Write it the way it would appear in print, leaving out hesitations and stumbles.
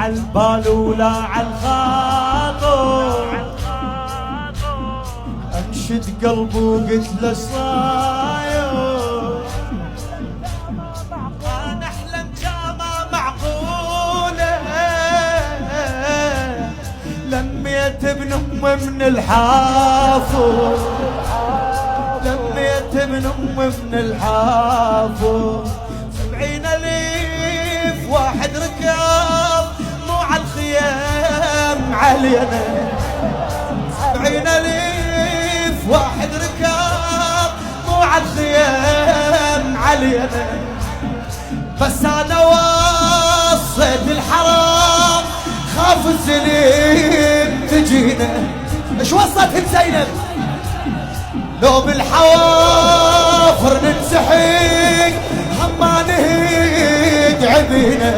عالبال ولا عالخاطر، انشد قلبه وقلت له صاير، انا احلم جامه معقوله، لميت ابن امه من الحافظ، لميت ابن امه من الحافظ، 70,000 واحد ركب مو عالخيام علينا، 70,000 واحد ركب مو عالخيام علينا، بس انا وصيت الحرام خاف السليم تجينا. ايش وصلت زينب؟ لو بالحوافر ننسحق هم ما نهيج عبينا،